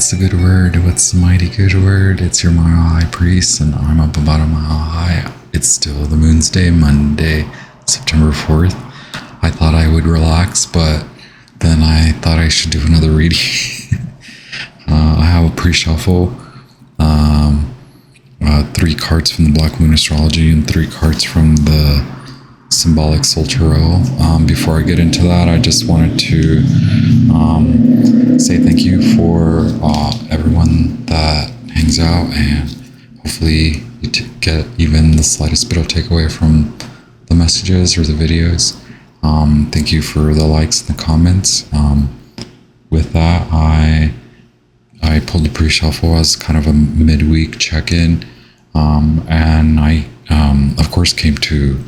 What's the good word? What's the mighty good word? It's your mile high priest, and I'm up about a mile high. It's still the moon's day, Monday, September 4th. I thought I would relax, but then I thought I should do another reading. I have a pre-shuffle, 3 cards from the Black Moon Astrology and 3 cards from the Symbolic Soul Tarot. Before I get into that, I just wanted to say thank you for everyone that hangs out, and hopefully you get even the slightest bit of takeaway from the messages or the videos. Thank you for the likes and the comments. With that, I pulled the pre-shuffle as kind of a midweek check-in, and I of course came to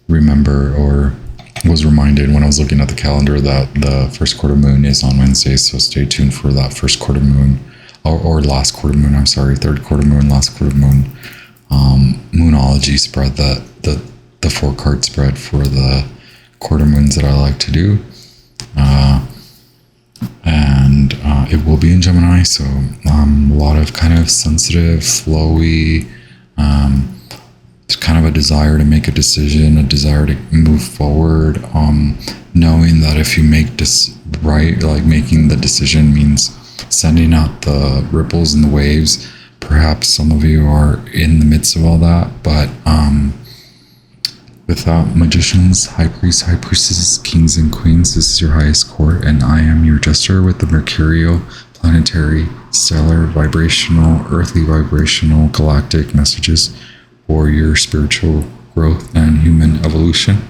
remember, or was reminded when I was looking at the calendar, that the first quarter moon is on Wednesday, so stay tuned for that first quarter moon, or last quarter moon, I'm sorry, third quarter moon, last quarter moon, moonology spread, the 4-card spread for the quarter moons that I like to do. And it will be in Gemini, so a lot of kind of sensitive, flowy, kind of a desire to make a decision, a desire to move forward, knowing that if you make this right, like making the decision means sending out the ripples and the waves. Perhaps some of you are in the midst of all that, but without magicians, high priests, high priestesses, kings and queens, this is your highest court, and I am your jester with the mercurial, planetary, stellar, vibrational, earthly vibrational, galactic messages for your spiritual growth and human evolution.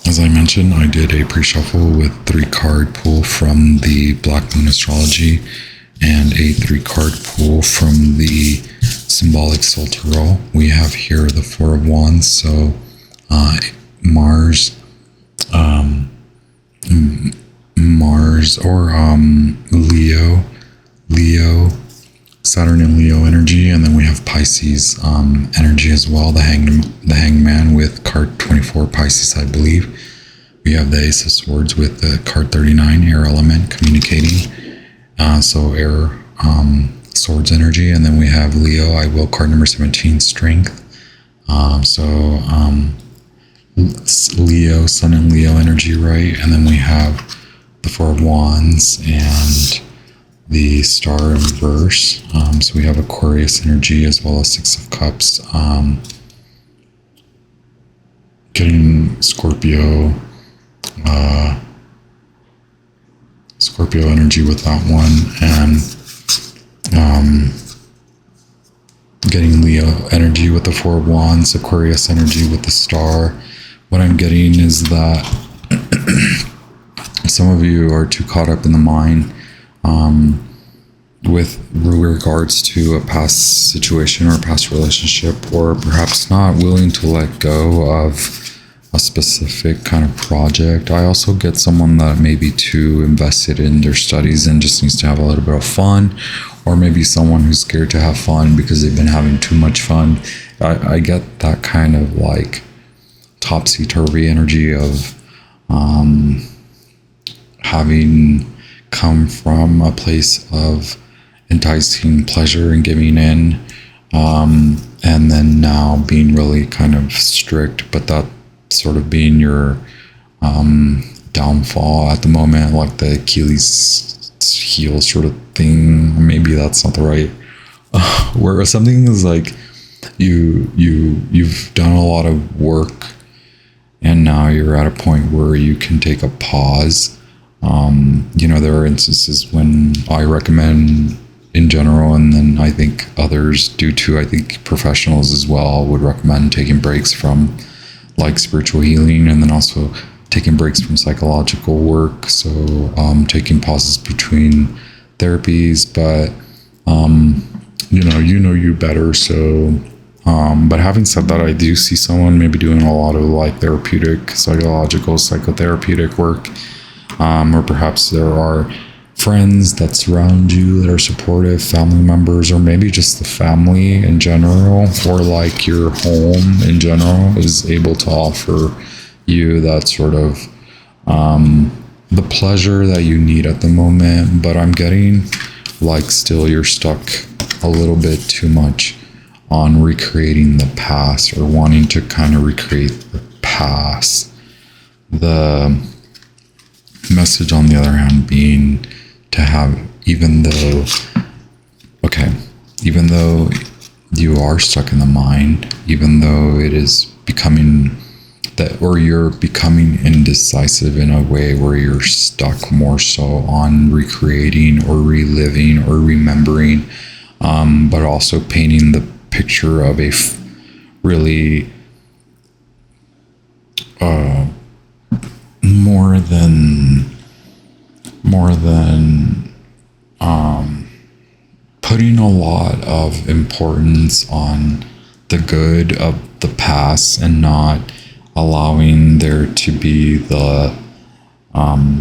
As I mentioned, I did a pre-shuffle with 3-card pull from the Black Moon Astrology and a 3-card pull from the Symbolic Soul Tarot. We have here the 4 of Wands, so Mars or Leo, Saturn and Leo energy, and then we have Pisces energy as well, the Hangman with card 24, Pisces, I believe. We have the Ace of Swords with the card 39, air element, communicating, so air swords energy, and then we have Leo, I will, card number 17, strength. Leo, Sun and Leo energy, right? And then we have the 4 of Wands and the Star in reverse. So we have Aquarius energy as well as 6 of Cups. Getting Scorpio energy with that one, and getting Leo energy with the 4 of Wands, Aquarius energy with the Star. What I'm getting is that some of you are too caught up in the mind with regards to a past situation or a past relationship, or perhaps not willing to let go of a specific kind of project. I also get someone that may be too invested in their studies and just needs to have a little bit of fun, or maybe someone who's scared to have fun because they've been having too much fun. I get that kind of like topsy-turvy energy of having come from a place of enticing pleasure and giving in, and then now being really kind of strict, but that sort of being your downfall at the moment, like the Achilles heel sort of thing. Maybe that's not the right where something is like you've done a lot of work, and now you're at a point where you can take a pause. There are instances when I recommend in general, and then I think others do too. I think professionals as well would recommend taking breaks from like spiritual healing, and then also taking breaks from psychological work. So taking pauses between therapies, but you better. So but having said that, I do see someone maybe doing a lot of like therapeutic, psychological, psychotherapeutic work, or perhaps there are friends that surround you that are supportive, family members, or maybe just the family in general, or like your home in general is able to offer you that sort of the pleasure that you need at the moment, but I'm getting like still you're stuck a little bit too much on recreating the past or wanting to kind of recreate the past. The message, on the other hand, being to have, even though you are stuck in the mind, even though it is becoming that, or you're becoming indecisive in a way where you're stuck more so on recreating or reliving or remembering, but also painting the picture of a really more than putting a lot of importance on the good of the past and not allowing there to be the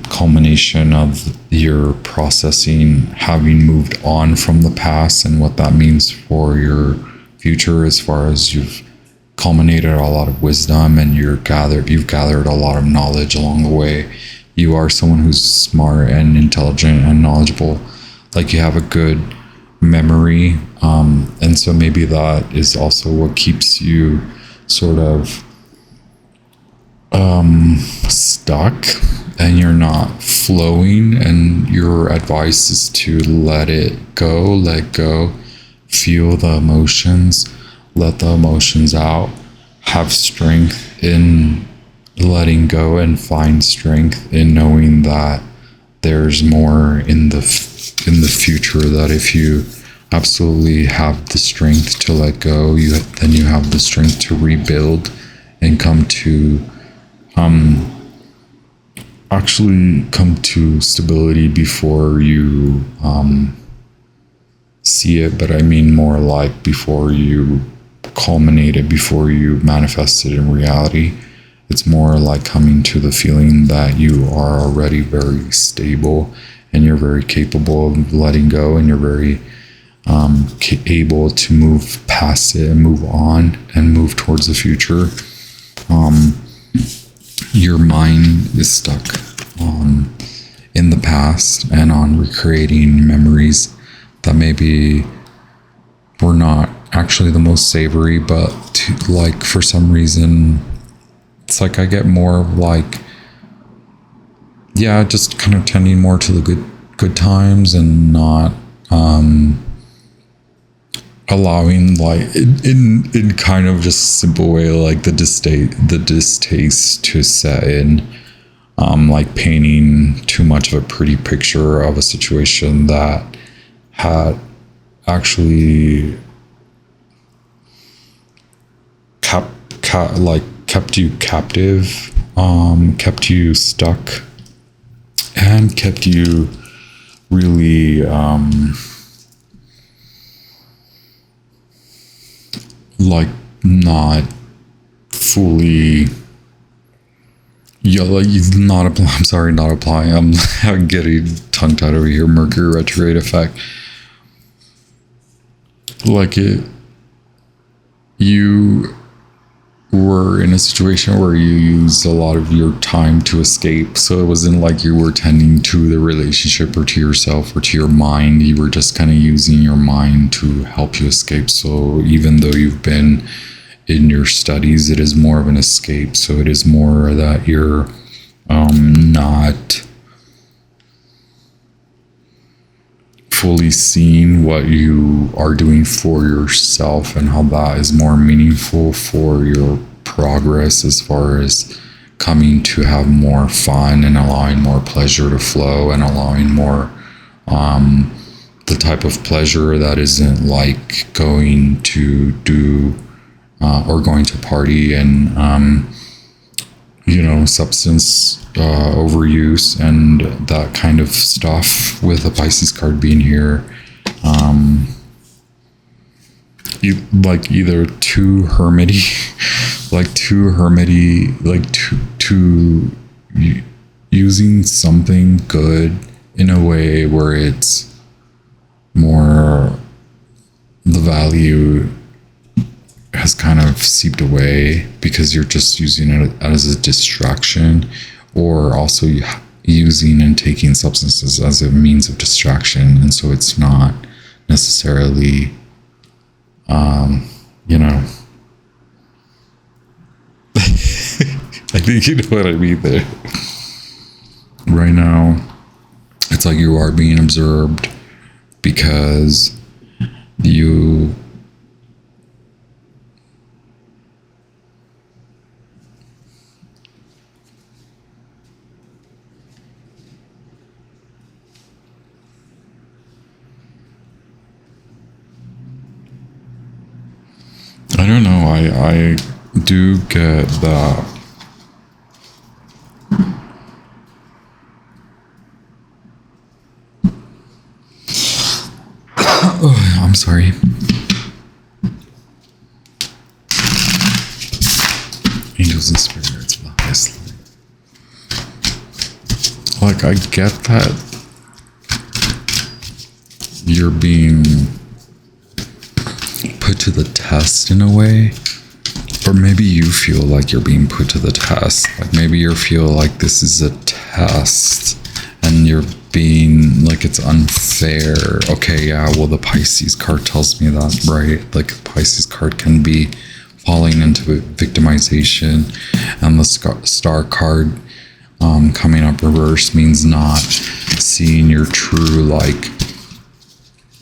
culmination of your processing, having moved on from the past and what that means for your future, as far as you've culminated a lot of wisdom and you've gathered a lot of knowledge along the way. You are someone who's smart and intelligent and knowledgeable. Like, you have a good memory, and so maybe that is also what keeps you sort of stuck and you're not flowing, and your advice is to let go, feel the emotions, let the emotions out, have strength in letting go, and find strength in knowing that there's more in the future, that if you absolutely have the strength to let go, then you have the strength to rebuild and come to stability before you see it. But I mean more like before you culminate it, before you manifest it in reality. It's more like coming to the feeling that you are already very stable and you're very capable of letting go, and you're very able to move past it and move on and move towards the future. Your mind is stuck in the past and on recreating memories that maybe were not actually the most savory, but like for some reason it's like I get more of like, just kind of tending more to the good times and not allowing, like, in kind of just simple way, like the distaste to set in, like painting too much of a pretty picture of a situation that had actually kept you captive, kept you stuck, and kept you really like not fully not applying. I'm getting tongue tied over here. Mercury retrograde effect. Like you were in a situation where you used a lot of your time to escape. So it wasn't like you were tending to the relationship or to yourself or to your mind. You were just kind of using your mind to help you escape. So even though you've been in your studies, it is more of an escape. So it is more that you're not fully seeing what you are doing for yourself and how that is more meaningful for your progress, as far as coming to have more fun and allowing more pleasure to flow and allowing more the type of pleasure that isn't like going to do or going to party and substance overuse and that kind of stuff, with the Pisces card being here. Either too hermity, using something good in a way where it's more, the value has kind of seeped away because you're just using it as a distraction, or also using and taking substances as a means of distraction, and so it's not necessarily, you know, I think you know what I mean there. Right now, it's like you are being observed because you I don't know, I do get that. Oh, I'm sorry. Angels and spirits of the highest light. Like, I get that you're being put to the test in a way, or maybe you feel like you're being put to the test. Like, maybe you feel like this is a test and you're being like, it's unfair. Okay, yeah, well, the Pisces card tells me that, right? Like, the Pisces card can be falling into victimization, and the star card coming up reverse means not seeing your true like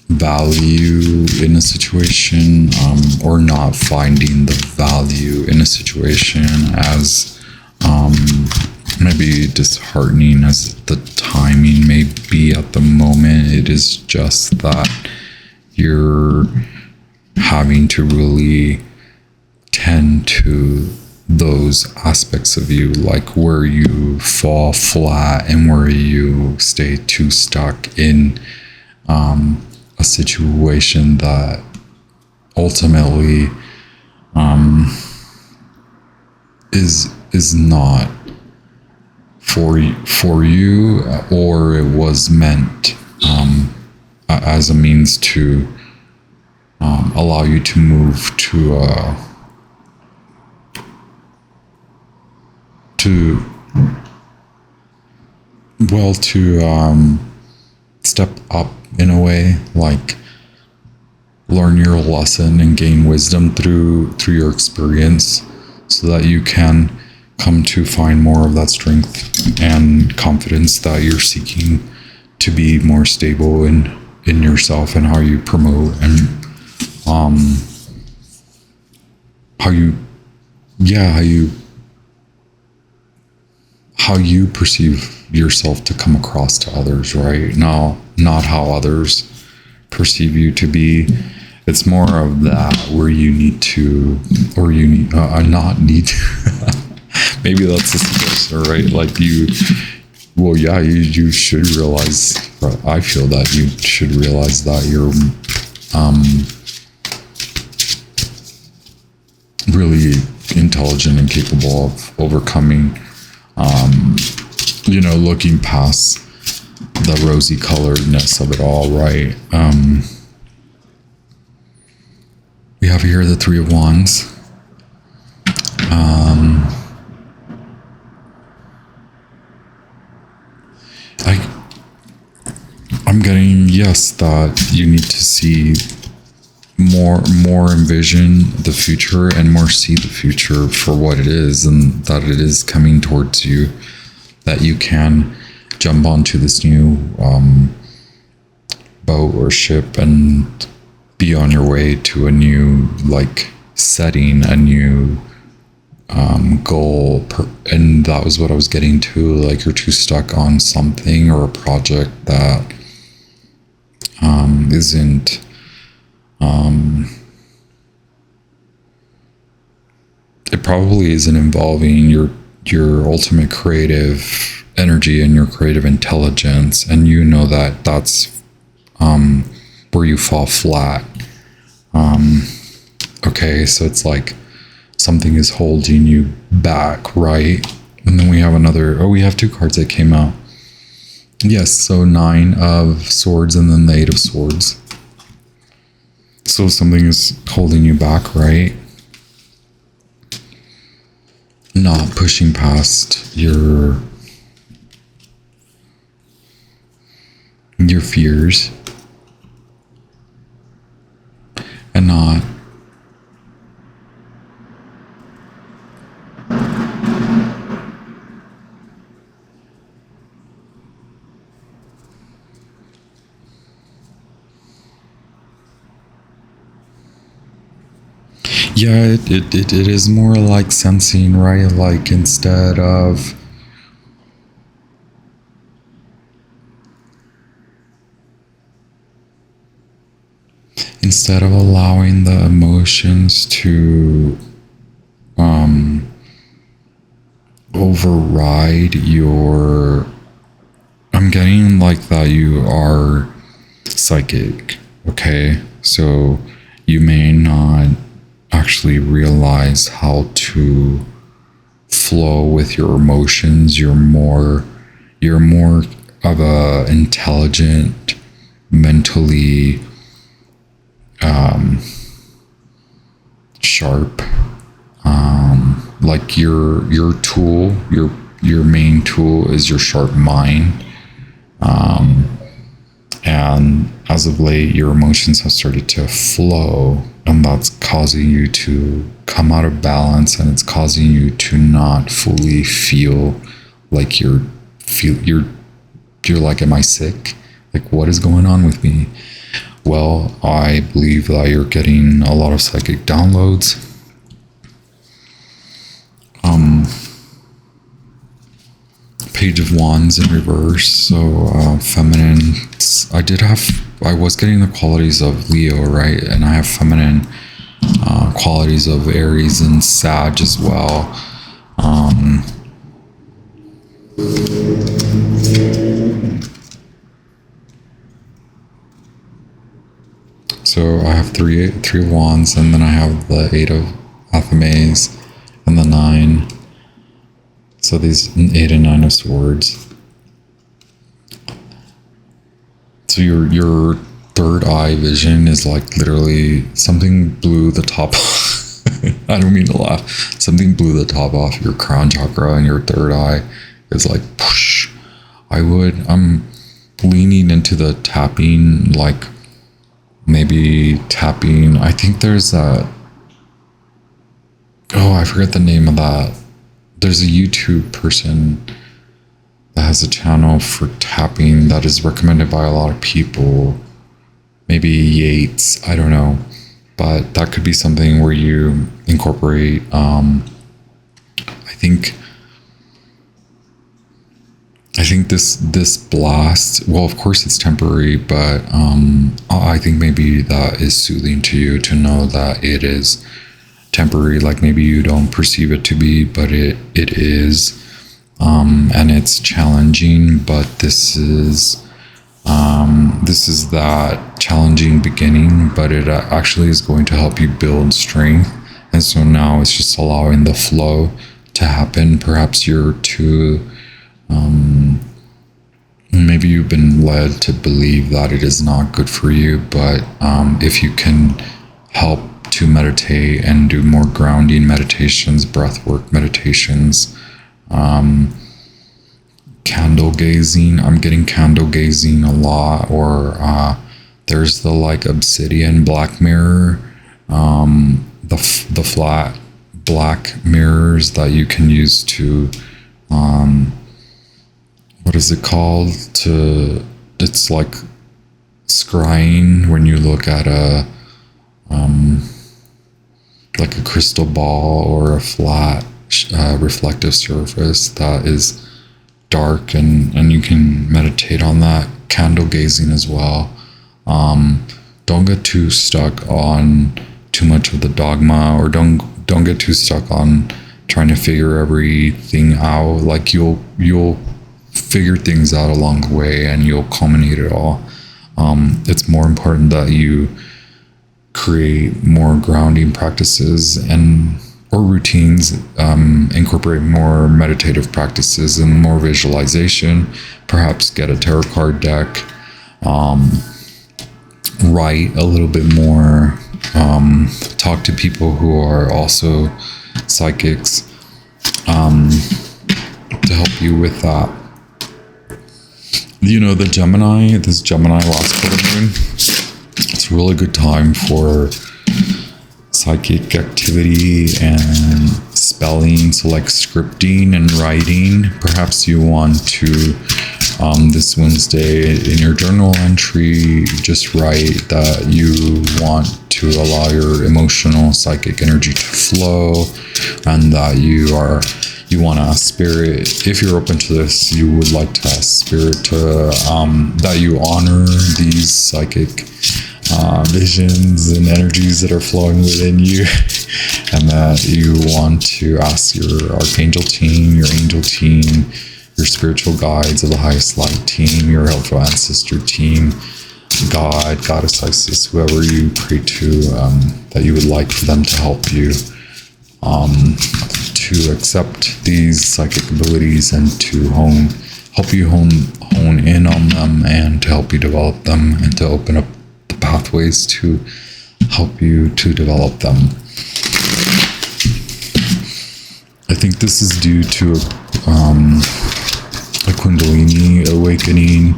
value in a situation, or not finding the value in a situation, as maybe disheartening as the timing may be at the moment. It is just that you're having to really tend to those aspects of you, like where you fall flat and where you stay too stuck in a situation that ultimately is not for you, or it was meant as a means to allow you to move to step up in a way, like learn your lesson and gain wisdom through your experience, so that you can come to find more of that strength and confidence that you're seeking to be more stable in yourself, and how you promote, and how you perceive yourself to come across to others, right? Now, not how others perceive you to be. It's more of that where you need to, or you need, not need to. Maybe that's the situation, right? Like you should realize, I feel that you should realize that you're really intelligent and capable of overcoming, looking past the rosy coloredness of it all, right? We have here the Three of Wands. I'm getting, yes, that you need to see more envision the future, and more see the future for what it is, and that it is coming towards you, that you can jump onto this new boat or ship and be on your way to a new setting, a new goal, and that was what I was getting to. Like, you're too stuck on something or a project that isn't it probably isn't involving your ultimate creative energy and your creative intelligence, and that's where you fall flat. Okay, so it's like something is holding you back, right? And then we have two cards that came out. Yes, so 9 of Swords and then the 8 of Swords. So something is holding you back, right? Not pushing past your your fears and not yeah, it is more like sensing, right? Like instead of allowing the emotions to override your, I'm getting like that you are psychic, okay? So you may not actually realize how to flow with your emotions. You're more of a intelligent, mentally sharp, like your tool, your main tool is your sharp mind. And as of late, your emotions have started to flow, and that's causing you to come out of balance, and it's causing you to not fully feel like you're like, am I sick? Like, what is going on with me? Well, I believe that you're getting a lot of psychic downloads. Page of Wands in reverse, so feminine. I was getting the qualities of Leo, right? And I have feminine qualities of Aries and Sag as well. So I have three of Wands, and then I have the 8 of Athames and the 9. So these 8 and 9 of Swords. So your third eye vision is like literally something blew the top. I don't mean to laugh. Something blew the top off your crown chakra, and your third eye is like push. I'm leaning into the tapping, like maybe tapping. I think there's that. Oh, I forget the name of that. There's a YouTube person that has a channel for tapping that is recommended by a lot of people. Maybe Yates, I don't know. But that could be something where you incorporate, I think this blast, well, of course it's temporary, but I think maybe that is soothing to you to know that it is temporary. Like maybe you don't perceive it to be, but it is, and it's challenging, but this is that challenging beginning, but it actually is going to help you build strength. And so now it's just allowing the flow to happen. Perhaps you're too maybe you've been led to believe that it is not good for you, but if you can help to meditate and do more grounding meditations, breathwork meditations, candle gazing. I'm getting candle gazing a lot, or there's the like obsidian black mirror, the flat black mirrors that you can use to what is it called? It's like scrying when you look at a like a crystal ball or a flat reflective surface that is dark, and you can meditate on that. Candle gazing as well. Don't get too stuck on too much of the dogma, or don't get too stuck on trying to figure everything out. Like you'll figure things out along the way, and you'll culminate it all. It's more important that you create more grounding practices or routines, incorporate more meditative practices and more visualization. Perhaps get a tarot card deck, write a little bit more, talk to people who are also psychics, to help you with that. the Gemini, this Gemini last quarter moon, it's a really good time for psychic activity and spelling. So like scripting and writing. Perhaps you want to, this Wednesday in your journal entry, just write that you want to allow your emotional psychic energy to flow, and that you want to ask spirit, if you're open to this, you would like to ask spirit to that you honor these psychic visions and energies that are flowing within you, and that you want to ask your archangel team, your angel team, your spiritual guides of the highest light team, your helpful ancestor team, God, Goddess Isis, whoever you pray to, that you would like for them to help you to accept these psychic abilities, and to help you hone in on them, and to help you develop them, and to open up the pathways to help you to develop them. I think this is due to a Kundalini awakening,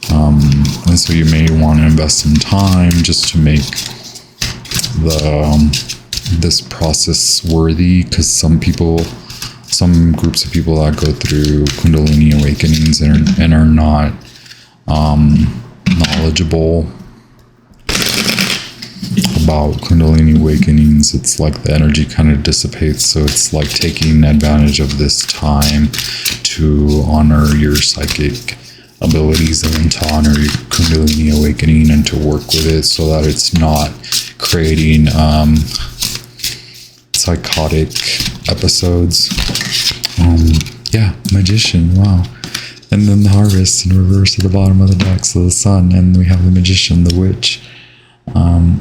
and so you may want to invest some time just to make this process worthy, because some groups of people that go through Kundalini awakenings and are not knowledgeable about Kundalini awakenings, it's like the energy kind of dissipates. So it's like taking advantage of this time to honor your psychic abilities, and to honor your Kundalini awakening, and to work with it so that it's not creating psychotic episodes. Magician, wow. And then the Harvest in reverse at the bottom of the deck, so the Sun, and we have the Magician, the Witch.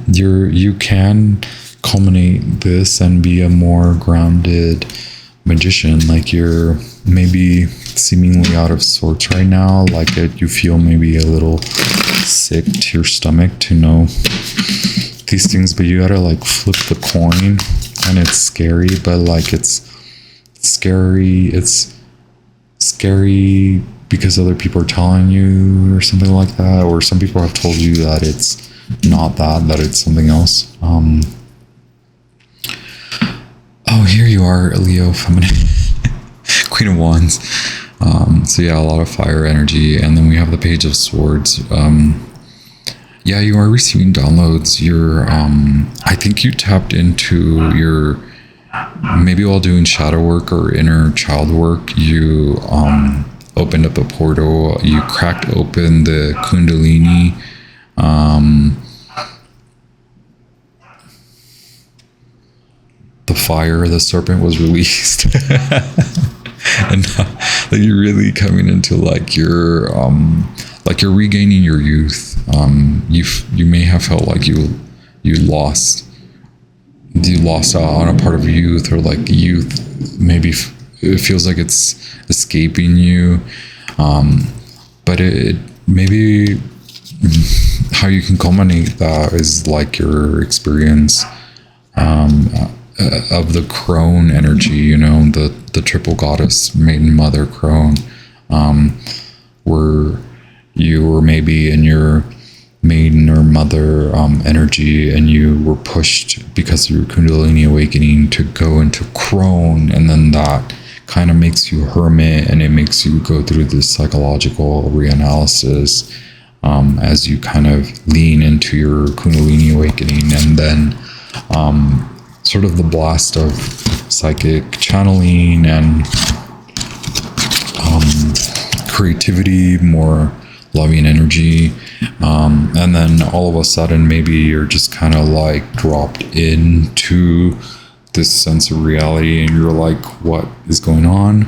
You can culminate this and be a more grounded magician. Like, you're maybe seemingly out of sorts right now, like you feel maybe a little sick to your stomach to know these things, but you gotta like flip the coin, and it's scary, but like it's scary because other people are telling you, or something like that, or some people have told you that it's not that it's something else. Here you are, Leo, feminine. Queen of Wands. So yeah, a lot of fire energy, and then we have the Page of Swords. You are receiving downloads. I think you tapped into your, maybe while doing shadow work or inner child work, you opened up a portal. You cracked open the Kundalini. The fire, the serpent was released. And that you're really coming into like you're regaining your youth. You may have felt like you lost out on a part of youth, or like youth maybe it feels like it's escaping you, but it maybe how you can culminate that is like your experience of the crone energy, the triple goddess, maiden, mother, crone, where you were maybe in your maiden or mother energy, and you were pushed because of your Kundalini awakening to go into crone, and then that kind of makes you hermit, and it makes you go through this psychological reanalysis as you kind of lean into your Kundalini awakening, and then sort of the blast of psychic channeling and creativity, more loving energy, and then all of a sudden maybe you're just kind of like dropped into this sense of reality, and you're like, what is going on?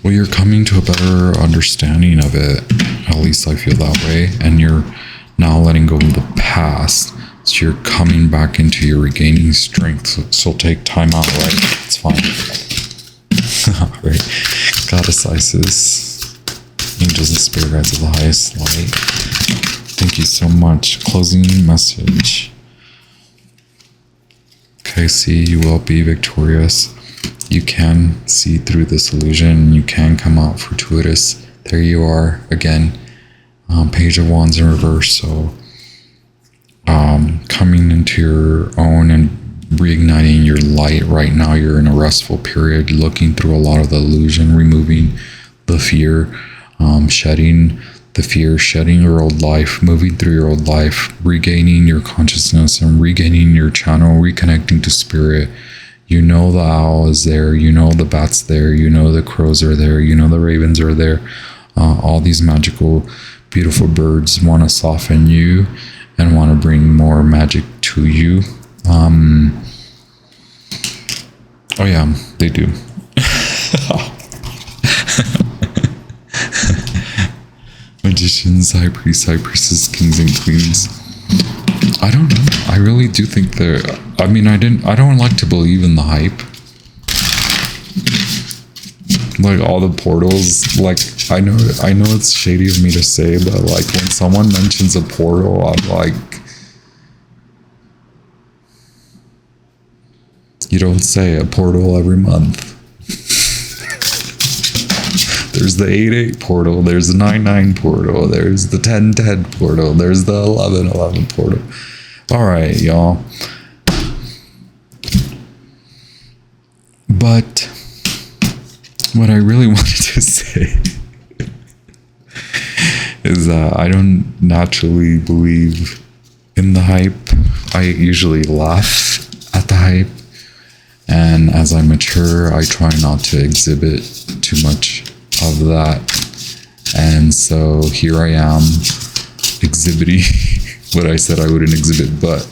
Well, you're coming to a better understanding of it. At least I feel that way. And you're now letting go of the past. So you're coming back into your regaining strength. So take time out, right? It's fine. All right. Goddess Isis, angels and spirit guides of the highest light. Thank you so much. Closing message. Okay, see, you will be victorious. You can see through this illusion. You can come out fortuitous. There you are again. Page of Wands in reverse. So coming into your own and reigniting your light. Right now you're in a restful period, looking through a lot of the illusion, removing the fear, shedding the fear, shedding your old life, moving through your old life, regaining your consciousness and regaining your channel, reconnecting to spirit. You know the owl is there, you know the bat's there, you know the crows are there, you know the ravens are there. All these magical, beautiful birds want to soften you and want to bring more magic to you. Oh yeah, they do. Magicians, high priests, high priestesses, kings and queens. I don't know. I really do think they're... I mean, I don't like to believe in the hype. Like all the portals, like I know it's shady of me to say, but like when someone mentions a portal, I'm like, you don't say a portal every month. There's the 8-8 portal, there's the 9-9 portal, there's the 10-10 portal, there's the 11-11 portal. All right, y'all. But what I really wanted to say is that I don't naturally believe in the hype. I usually laugh at the hype. And as I mature, I try not to exhibit too much of that. And so here I am exhibiting what I said I wouldn't exhibit. But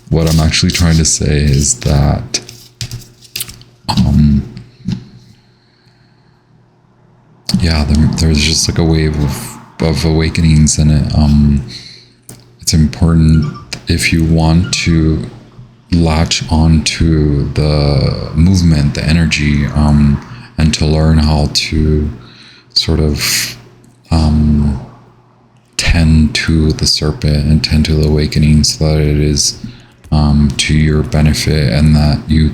what I'm actually trying to say is that yeah, there's just like a wave of awakenings in it. It's important if you want to latch onto the movement, the energy, and to learn how to sort of tend to the serpent and tend to the awakening so that it is to your benefit and that you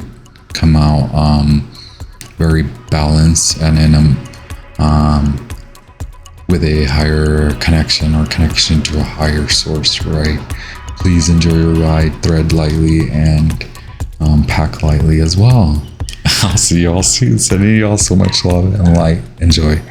come out very balanced and in a with a higher connection or connection to a higher source, right? Please enjoy your ride, thread lightly, and pack lightly as well. I'll see y'all soon. Sending y'all so much love and light. Enjoy.